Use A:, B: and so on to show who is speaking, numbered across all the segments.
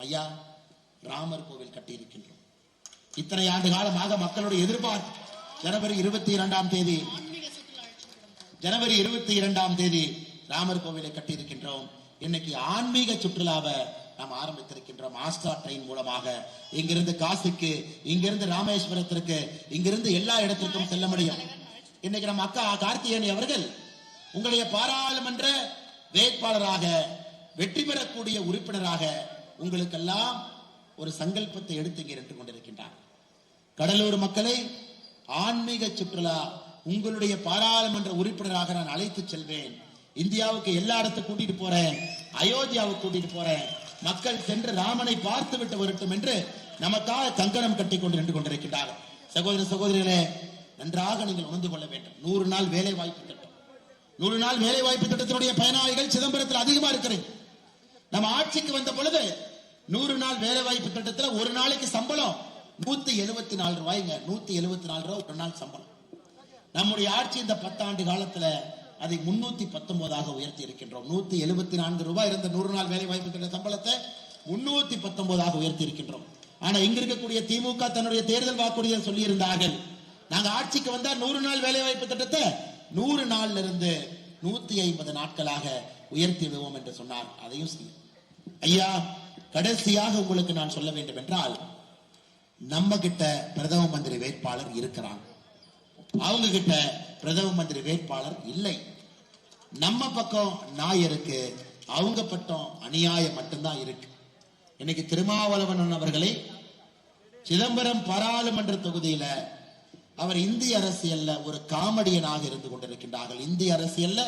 A: ஐயா, ராமர் கோவில் கட்டி இருக்கின்றோம். இத்தனை ஆண்டு காலமாக மக்களுடைய எதிர்பார்ப்பு. ஜனவரி 22ஆம் தேதி ராமர் கோவிலை கட்டி இருக்கின்றோம். இன்னைக்கு ஆன்மீக சுற்றுலாவை நாம் ஆரம்பித்திருக்கின்றோம். ஆஸ்கா ட்ரெயின் மூலமாக இங்கிருந்து காசிக்கு, இங்கிருந்து ராமேஸ்வரத்திற்கு, இங்கிருந்து எல்லா இடத்திற்கும் செல்ல முடியும். இன்னைக்கு நம்ம அக்கா கார்த்திகேயனி அவர்கள் உங்களுடைய பாராளுமன்ற வேட்பாளராக, வெற்றி பெறக்கூடிய உறுப்பினராக உங்களுக்கெல்லாம் ஒரு சங்கல்பத்தை எடுத்து இங்கே நின்று கொண்டிருக்கின்றார். கடலூர் மக்களை ஆன்மீக சுற்றுலா உங்களுடைய பாராளுமன்ற உறுப்பினராக நான் அழைத்து செல்வேன். இந்தியாவுக்கு எல்லா இடத்துக்கும் கூட்டிட்டு போறேன், அயோத்தியாவுக்கு கூட்டிட்டு போறேன். மக்கள் சென்று ராமனை பார்த்து விட்டு வரட்டும் என்று நமக்காக கங்கணம் கட்டி கொண்டு நின்று கொண்டிருக்கின்றார்கள். சகோதர சகோதரிகளே, நன்றாக நீங்கள் உணர்ந்து கொள்ள வேண்டும். 100 நாள் வேலை வாய்ப்பு திட்டம், 100 நாள் வேலை வாய்ப்பு திட்டத்தினுடைய பயனாளிகள் சிதம்பரத்தில் அதிகமா இருக்கிறது. நம்ம ஆட்சிக்கு வந்த பொழுது 100 நாள் வேலை வாய்ப்பு திட்டத்தில் ஒரு நாளைக்கு சம்பளம் 174 ரூபாய்ங்க. 174 ரூபாய் ஒரு நாள் சம்பளம். நம்முடைய ஆட்சி இந்த 10 ஆண்டு காலத்துல அதை 319 உயர்த்தி இருக்கின்றோம். 174 ரூபாய் இருந்த 100 நாள் வேலை வாய்ப்பு திட்ட சம்பளத்தை 319 உயர்த்தி இருக்கின்றோம். ஆனா இங்க இருக்கக்கூடிய திமுக தன்னுடைய தேர்தல் வாக்குறுதியில் சொல்லி இருந்தார்கள், நாங்க ஆட்சிக்கு வந்தா 100 நாள் வேலை வாய்ப்பு திட்டத்தை 100 நாள்ல இருந்து 150 நாட்களாக உயர்த்தி விடுவோம் என்று சொன்னார். அதையும் செய்யும். ஐயா, கடைசியாக உங்களுக்கு நான் சொல்ல வேண்டும் என்றால், நம்ம கிட்ட பிரதம மந்திரி வேட்பாளர் இருக்கிறாங்க, அவங்க கிட்ட பிரதம மந்திரி வேட்பாளர் இல்லை. நம்ம பக்கம் நாய் இருக்கு, அவங்க பக்கம் அநியாயம் மட்டும்தான் இருக்கு. இன்னைக்கு திருமாவளவன் அவர்களை சிதம்பரம் பாராளுமன்ற தொகுதியில அவர் இந்திய அரசியல்ல ஒரு காமெடியனாக இருந்து கொண்டிருக்கின்றார்கள். இந்திய அரசியல்ல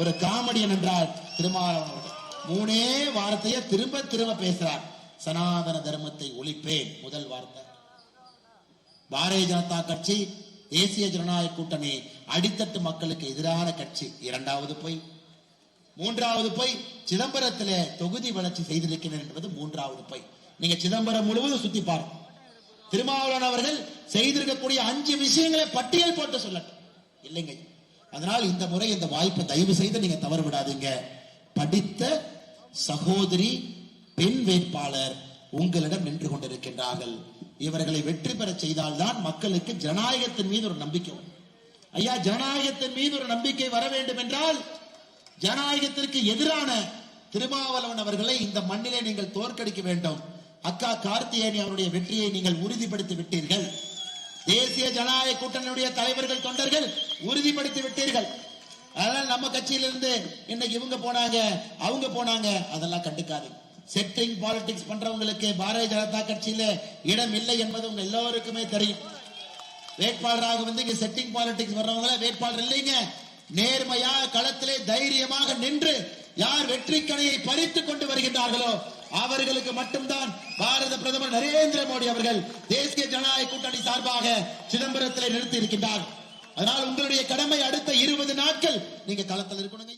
A: ஒரு காமெடியன் என்றால் திருமாவளவன் அவர்கள் 3 வார்த்தையை திரும்ப திரும்ப பேசுறார். சனாதன தர்மத்தை ஒழிப்பேன் முதல் வார்த்தை. பாரதிய ஜனதா கட்சி, தேசிய ஜனநாயக கூட்டணி அடித்தட்டு மக்களுக்கு எதிரான கட்சி. 2வது போய் 3வது போய் சிதம்பரத்திலே தொகுதி வளர்ச்சி செய்திருக்கிறேன் என்பது 3வது போய். நீங்க சிதம்பரம் முழுவதும் சுத்தி பாருங்க. திருமாவளவன் அவர்கள் செய்திருக்கக்கூடிய 5 விஷயங்களை பட்டியல் போட்டு சொல்லட்டும். இல்லைங்க. அதனால் இந்த முறை இந்த வாய்ப்பை தயவு செய்து நீங்க தவறு விடாதீங்க. படித்த சகோதரி பெண் வேட்பாளர் உங்களிடம் நின்று கொண்டிருக்கின்றார்கள். இவர்களை வெற்றி பெற செய்தால்தான் மக்களுக்கு ஜனநாயகத்தின் மீது ஒரு நம்பிக்கை வரும். ஐயா, ஜனநாயகத்தின் மீது ஒரு நம்பிக்கை வர வேண்டும் என்றால் ஜனநாயகத்திற்கு எதிரான திருமாவளவன் அவர்களை இந்த மண்ணிலே நீங்கள் தோற்கடிக்க வேண்டும். அக்கா கார்த்திகேயனி அவருடைய வெற்றியை நீங்கள் உறுதிப்படுத்தி விட்டீர்கள். தேசிய ஜனநாயக கூட்டணியுடைய தலைவர்கள், தொண்டர்கள் உறுதிப்படுத்தி விட்டீர்கள். அதனால நம்ம கட்சியிலிருந்து இன்னைக்கு இவங்க போனாங்க, அவங்க போனாங்க, அதெல்லாம் கண்டுக்காது. செட்டிங் பாலிடிக்ஸ் பண்றவங்களுக்கு பாரதிய ஜனதா கட்சியில இடம் இல்லை என்பது உங்க எல்லோருக்குமே தெரியும். வேட்பாளராக வந்து இங்க செட்டிங் பாலிடிக்ஸ் வர்றவங்கள வேட்பாளர் இல்லைங்க. நேர்மையா களத்திலே தைரியமாக நின்று யார் வெற்றி கணையை பறித்துக் கொண்டு வருகின்றார்களோ அவர்களுக்கு மட்டும்தான் பாரத பிரதமர் நரேந்திர மோடி அவர்கள் தேசிய ஜனநாயக கூட்டணி சார்பாக சிதம்பரத்தில் நிறுத்தி இருக்கின்றார். அதனால் உங்களுடைய கடமை அடுத்த 20 நாட்கள் நீங்க களத்தில் இருக்கணும்.